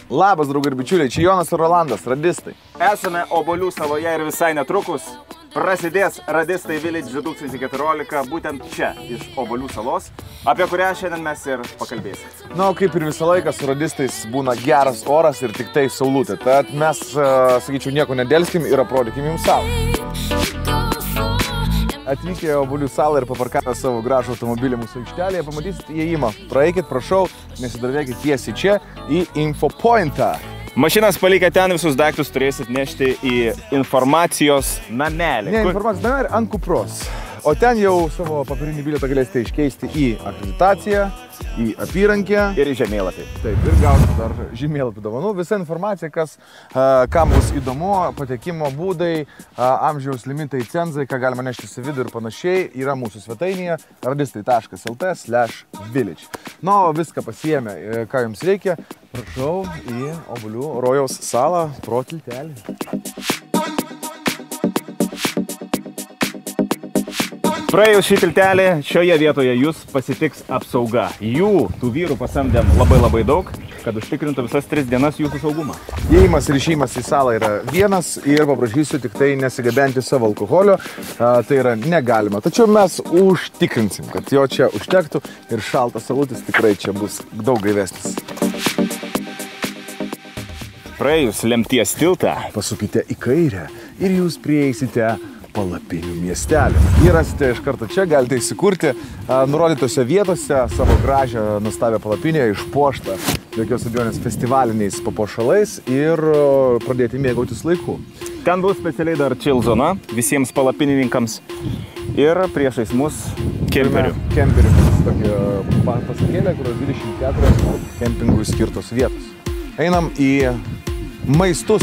Labas, draugai ir bičiuliai, čia Jonas ir Rolandas, radistai. Esame Obuolių saloje ir visai netrukus prasidės Radistai Village 2014, būtent čia, iš Obuolių salos, apie kurią šiandien mes ir pakalbėsime. Na, kaip ir visą laiką su radistais būna geras oras ir tik tai saulutė. Tad mes, sakyčiau, nieko nedelskim ir aprodykim jums salą. Atvykę į Obuolių salą ir paparkavę savo gražų automobilį mūsų aikštelėje, pamatysit įėjimą. Praeikit, prašau, nesidarvėkit tiesiai čia į Infopointą. Mašinas palikę ten, visus daiktus turėsit nešti į informacijos namelį. Ne, informacijos namelį ant kupros. O ten jau savo papirinį bilietą galėsite iškeisti į akreditaciją, į apyrankę. Ir į žemėlapį. Taip, ir gausite dar žemėlapį dovanų. Visa informacija, kam bus įdomu, patekimo būdai, amžiaus limitai, cenzai, ką galima nešti į vidų ir panašiai, yra mūsų svetainėje radistai.lt/village. Na, viską pasiėmė, ką jums reikia. Prašau į Obuolių rojaus salą pro tiltelį. Praėjus šį tiltelį, šioje vietoje jūs pasitiks apsauga. Jų, tų vyrų, pasamdėm labai daug, kad užtikrintų visas 3 dienas jūsų saugumą. Įėjimas ir išėjimas į salą yra vienas ir paprašysiu tik tai nesigabenti savo alkoholio. Tai yra negalima. Tačiau mes užtikrinsim, kad jo čia užtektų ir šaltas salutis tikrai čia bus daug gaivesnis. Praėjus lemties tiltą, pasukite į kairę ir jūs prieisite Palapinių miestelį. Jį rasite iš karto čia, galite įsikurti nurodytose vietose savo gražią nuostabią palapinę, išpuoštą jokios abejonės festivaliniais papuošalais ir pradėti mėgautis laiku. Ten bus specialiai dar chill zona visiems palapinininkams ir priešais mus kemperių. Kemperių. Tokia pasakėlė, kur 24 kempingui skirtos vietos. Einam į maistus.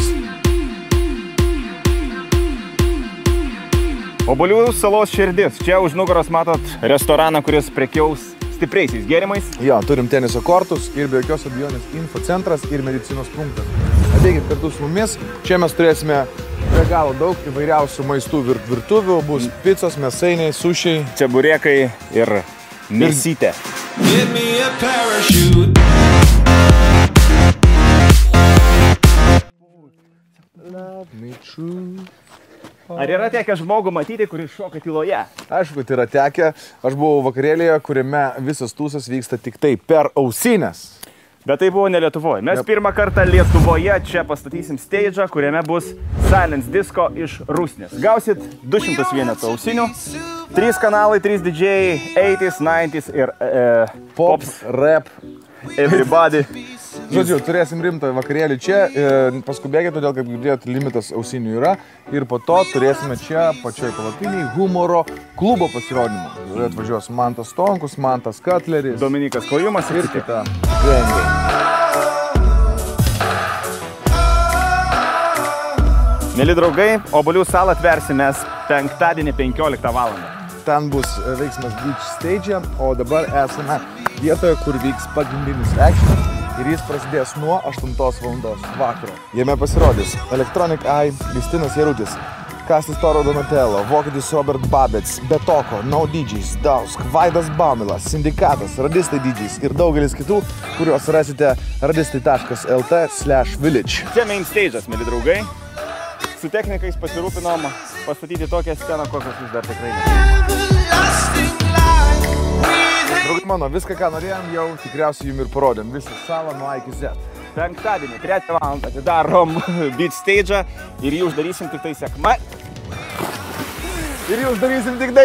Obuolių salos širdis. Čia už nugaros matot restoraną, kuris prekiaus stipriaisiais gėrimais. Jo, turim teniso kortus ir be jokios abejonės infocentras ir medicinos punktas. Ateikit kartu su mumis. Čia mes turėsime be galo daug įvairiausių maistų virtuvių. Bus picos, mėsainiai, sušiai. Čeburekai ir mėsytė. Love me true. Ar yra tekę žmogų matyti, kuris šoka tyloje? Aišku, kad yra tekę. Aš buvau vakarėlėje, kuriame visas tūsas vyksta tik tai per ausines. Bet tai buvo ne Lietuvoje. Mes pirmą kartą Lietuvoje čia pastatysim stage'ą, kuriame bus Silence Disco iš Rusnės. Gausit 200 vienetų ausinių, 3 kanalai, 3 didžėjai, 80s, 90s ir pops, rap, everybody. Žodžiu, turėsim rimtą vakarėlį čia, paskubėkit, todėl kaip girdėjot, limitas ausinių yra ir po to turėsime čia pačioj palapiniai humoro klubo pasirodymą. Atvažiuos Mantas Stonkus, Mantas Katleris, Dominikas Klajumas ir kita vengiai. Mėly draugai, Obuolių salą atversime penktadienį 15 valandą. Ten bus veiksmas Beach Stage, o dabar esame vietoje, kur vyks pagrindinis actionas. Ir jis prasidės nuo 8 valandos vakaro. Jame pasirodys Electronic Eye, Justinas Jarutis, Kastis Toro Donatello, vokietis Robert Babets, Betoko, No DJs, Dausk, Vaidas Baumilas, Sindikatas, Radistai DJs ir daugelis kitų, kuriuos rasite radistai.lt/village. Čia main stage'as, mėly draugai. Su technikais pasirūpinom pastatyti tokią sceną, kokios jūs dar tikrai ne. Draugai mano, viską, ką norėjom, jau tikriausiai jums ir parodėm. Visą salą nuo A iki Z. Penktadienį, 3 valandą atidarom Beach Stage'ą ir jį uždarysim tik tai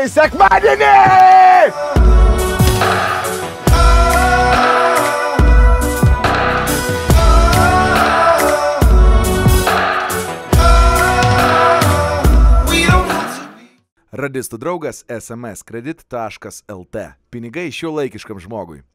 sekmadienį! Radistų draugas smskredit.lt. Pinigai šiuolaikiškam žmogui.